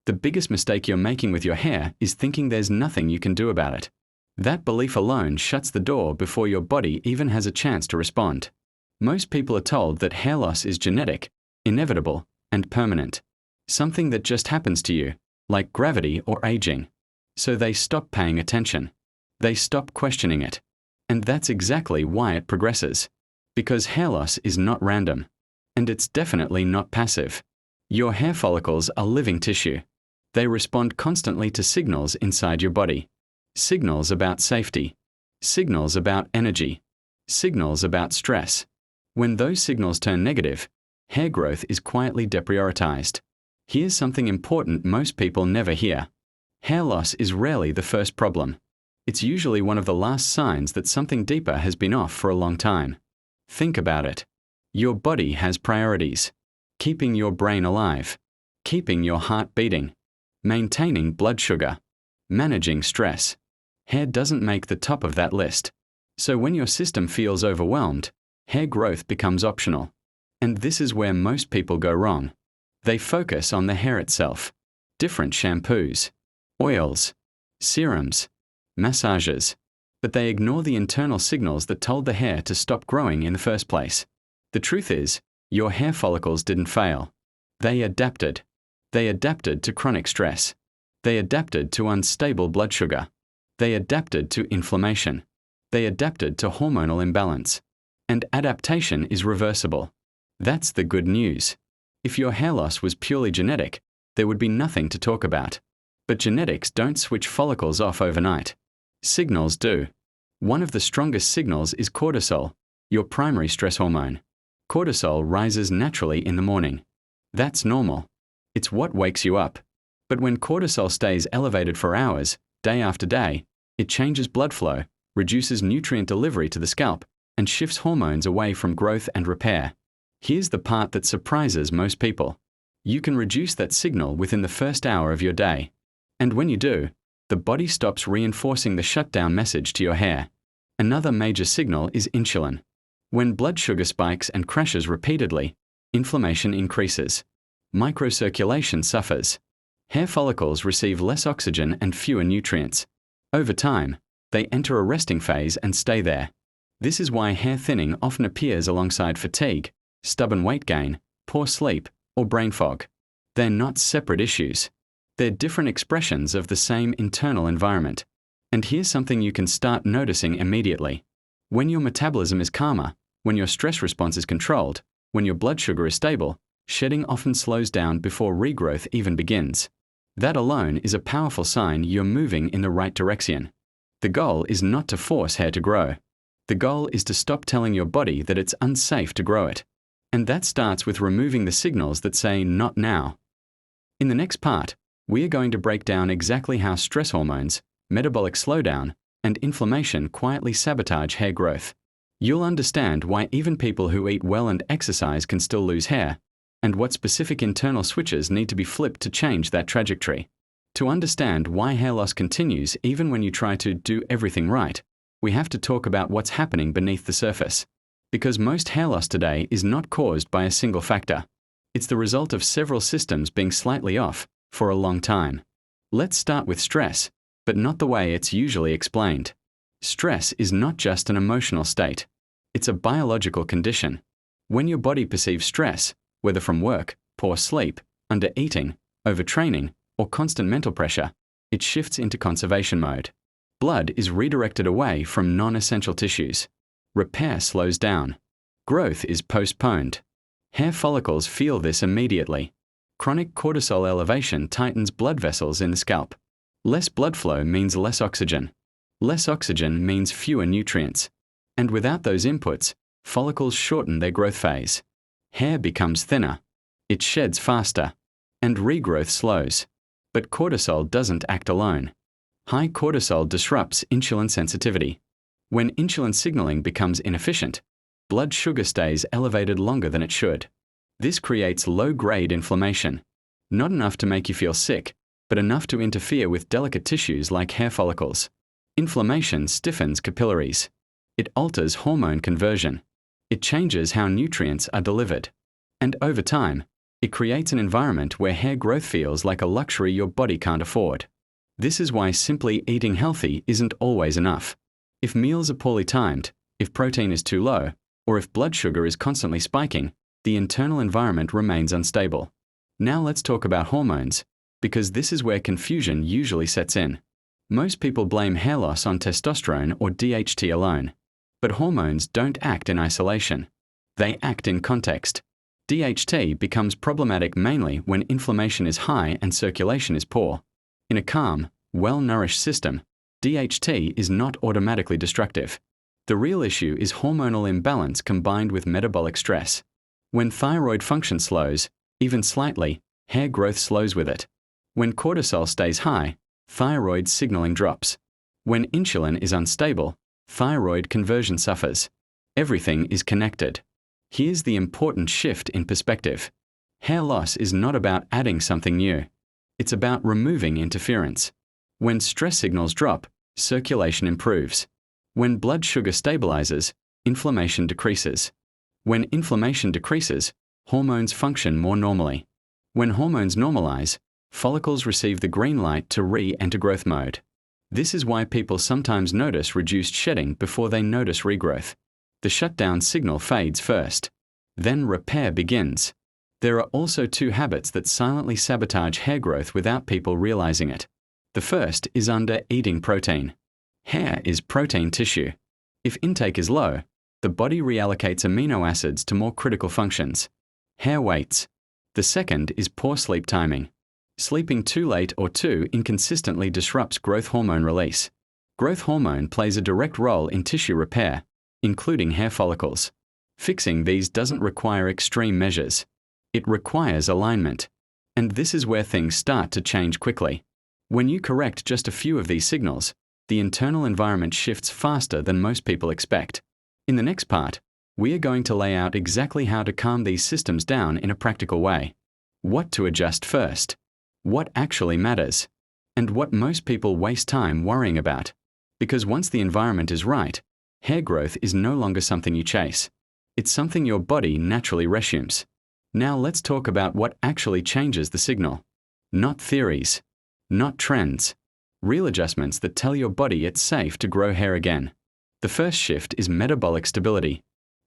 The biggest mistake you're making with your hair is thinking there's nothing you can do about it. That belief alone shuts the door before your body even has a chance to respond. Most people are told that hair loss is genetic, inevitable, and permanent. Something that just happens to you, like gravity or aging. So they stop paying attention. They stop questioning it. And that's exactly why it progresses. Because hair loss is not random. And it's definitely not passive. Your hair follicles are living tissue. They respond constantly to signals inside your body. Signals about safety. Signals about energy. Signals about stress. When those signals turn negative, hair growth is quietly deprioritized. Here's something important most people never hear. Hair loss is rarely the first problem. It's usually one of the last signs that something deeper has been off for a long time. Think about it. Your body has priorities. Keeping your brain alive. Keeping your heart beating. Maintaining blood sugar. Managing stress. Hair doesn't make the top of that list. So when your system feels overwhelmed, hair growth becomes optional. And this is where most people go wrong. They focus on the hair itself. Different shampoos, oils, serums, massages. But they ignore the internal signals that told the hair to stop growing in the first place. The truth is, your hair follicles didn't fail. They adapted. They adapted to chronic stress. They adapted to unstable blood sugar. They adapted to inflammation. They adapted to hormonal imbalance. And adaptation is reversible. That's the good news. If your hair loss was purely genetic, there would be nothing to talk about. But genetics don't switch follicles off overnight. Signals do. One of the strongest signals is cortisol, your primary stress hormone. Cortisol rises naturally in the morning. That's normal. It's what wakes you up. But when cortisol stays elevated for hours, day after day, it changes blood flow, reduces nutrient delivery to the scalp, and shifts hormones away from growth and repair. Here's the part that surprises most people. You can reduce that signal within the first hour of your day. And when you do, the body stops reinforcing the shutdown message to your hair. Another major signal is insulin. When blood sugar spikes and crashes repeatedly, inflammation increases. Microcirculation suffers. Hair follicles receive less oxygen and fewer nutrients. Over time, they enter a resting phase and stay there. This is why hair thinning often appears alongside fatigue, stubborn weight gain, poor sleep, or brain fog. They're not separate issues. They're different expressions of the same internal environment. And here's something you can start noticing immediately. When your metabolism is calmer, when your stress response is controlled, when your blood sugar is stable, shedding often slows down before regrowth even begins. That alone is a powerful sign you're moving in the right direction. The goal is not to force hair to grow. The goal is to stop telling your body that it's unsafe to grow it. And that starts with removing the signals that say not now. In the next part, we are going to break down exactly how stress hormones, metabolic slowdown, and inflammation quietly sabotage hair growth. You'll understand why even people who eat well and exercise can still lose hair, and what specific internal switches need to be flipped to change that trajectory. To understand why hair loss continues even when you try to do everything right, we have to talk about what's happening beneath the surface. Because most hair loss today is not caused by a single factor. It's the result of several systems being slightly off for a long time. Let's start with stress, but not the way it's usually explained. Stress is not just an emotional state. It's a biological condition. When your body perceives stress, whether from work, poor sleep, under-eating, overtraining, or constant mental pressure, it shifts into conservation mode. Blood is redirected away from non-essential tissues. Repair slows down. Growth is postponed. Hair follicles feel this immediately. Chronic cortisol elevation tightens blood vessels in the scalp. Less blood flow means less oxygen. Less oxygen means fewer nutrients. And without those inputs, follicles shorten their growth phase. Hair becomes thinner. It sheds faster. And regrowth slows. But cortisol doesn't act alone. High cortisol disrupts insulin sensitivity. When insulin signaling becomes inefficient, blood sugar stays elevated longer than it should. This creates low-grade inflammation. Not enough to make you feel sick, but enough to interfere with delicate tissues like hair follicles. Inflammation stiffens capillaries. It alters hormone conversion. It changes how nutrients are delivered. And over time, It creates an environment where hair growth feels like a luxury your body can't afford. This is why simply eating healthy isn't always enough. If meals are poorly timed, if protein is too low, or if blood sugar is constantly spiking, the internal environment remains unstable. Now let's talk about hormones, because this is where confusion usually sets in. Most people blame hair loss on testosterone or DHT alone. But hormones don't act in isolation. They act in context. DHT becomes problematic mainly when inflammation is high and circulation is poor. In a calm, well-nourished system, DHT is not automatically destructive. The real issue is hormonal imbalance combined with metabolic stress. When thyroid function slows, even slightly, hair growth slows with it. When cortisol stays high, thyroid signaling drops. When insulin is unstable, thyroid conversion suffers. Everything is connected. Here's the important shift in perspective. Hair loss is not about adding something new. It's about removing interference. When stress signals drop, circulation improves. When blood sugar stabilizes, inflammation decreases. When inflammation decreases, hormones function more normally. When hormones normalize, follicles receive the green light to re-enter growth mode. This is why people sometimes notice reduced shedding before they notice regrowth. The shutdown signal fades first. Then repair begins. There are also two habits that silently sabotage hair growth without people realizing it. The first is under-eating protein. Hair is protein tissue. If intake is low, the body reallocates amino acids to more critical functions. Hair waits. The second is poor sleep timing. Sleeping too late or too inconsistently disrupts growth hormone release. Growth hormone plays a direct role in tissue repair, including hair follicles. Fixing these doesn't require extreme measures. It requires alignment. And this is where things start to change quickly. When you correct just a few of these signals, the internal environment shifts faster than most people expect. In the next part, we are going to lay out exactly how to calm these systems down in a practical way. What to adjust first. What actually matters. And what most people waste time worrying about. Because once the environment is right, hair growth is no longer something you chase. It's something your body naturally resumes. Now let's talk about what actually changes the signal. Not theories. Not trends. Real adjustments that tell your body it's safe to grow hair again. The first shift is metabolic stability.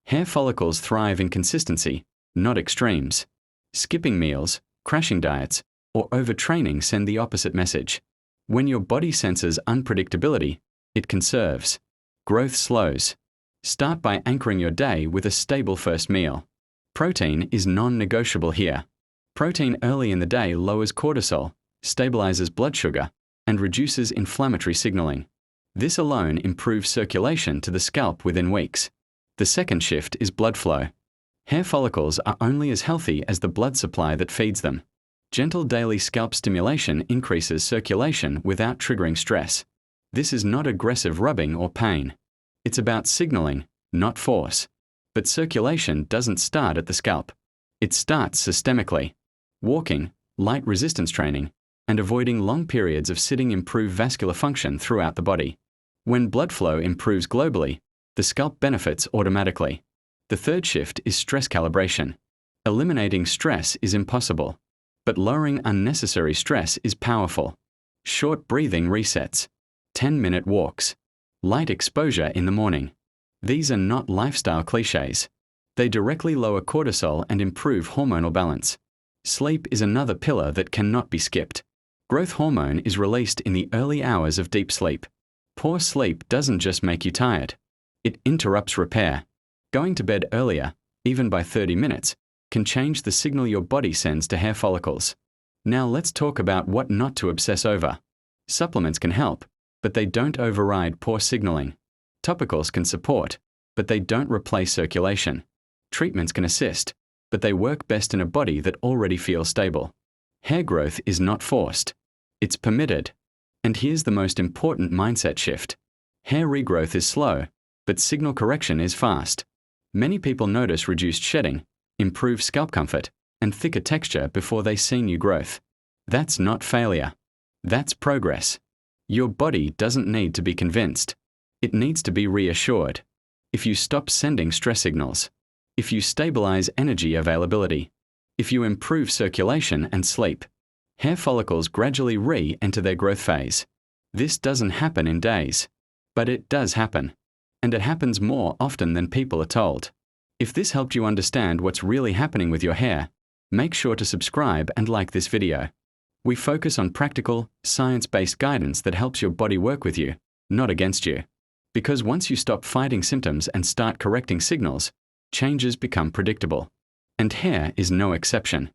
Hair follicles thrive in consistency, not extremes. Skipping meals, crashing diets, or overtraining send the opposite message. When your body senses unpredictability, it conserves. Growth slows. Start by anchoring your day with a stable first meal. Protein is non-negotiable here. Protein early in the day lowers cortisol, stabilizes blood sugar, and reduces inflammatory signaling. This alone improves circulation to the scalp within weeks. The second shift is blood flow. Hair follicles are only as healthy as the blood supply that feeds them. Gentle daily scalp stimulation increases circulation without triggering stress. This is not aggressive rubbing or pain. It's about signaling, not force. But circulation doesn't start at the scalp. It starts systemically. Walking, light resistance training, and avoiding long periods of sitting improve vascular function throughout the body. When blood flow improves globally, the scalp benefits automatically. The third shift is stress calibration. Eliminating stress is impossible, but lowering unnecessary stress is powerful. Short breathing resets. 10-minute walks. Light exposure in the morning. These are not lifestyle cliches. They directly lower cortisol and improve hormonal balance. Sleep is another pillar that cannot be skipped. Growth hormone is released in the early hours of deep sleep. Poor sleep doesn't just make you tired. It interrupts repair. Going to bed earlier, even by 30 minutes, can change the signal your body sends to hair follicles. Now let's talk about what not to obsess over. Supplements can help, but they don't override poor signaling. Topicals can support, but they don't replace circulation. Treatments can assist, but they work best in a body that already feels stable. Hair growth is not forced. It's permitted. And here's the most important mindset shift. Hair regrowth is slow, but signal correction is fast. Many people notice reduced shedding, improved scalp comfort, and thicker texture before they see new growth. That's not failure. That's progress. Your body doesn't need to be convinced. It needs to be reassured. If you stop sending stress signals, if you stabilize energy availability, If you improve circulation and sleep, hair follicles gradually re-enter their growth phase. This doesn't happen in days, but it does happen, and it happens more often than people are told. If this helped you understand what's really happening with your hair, make sure to subscribe and like this video. We focus on practical, science-based guidance that helps your body work with you, not against you. Because once you stop fighting symptoms and start correcting signals, changes become predictable. And hair is no exception.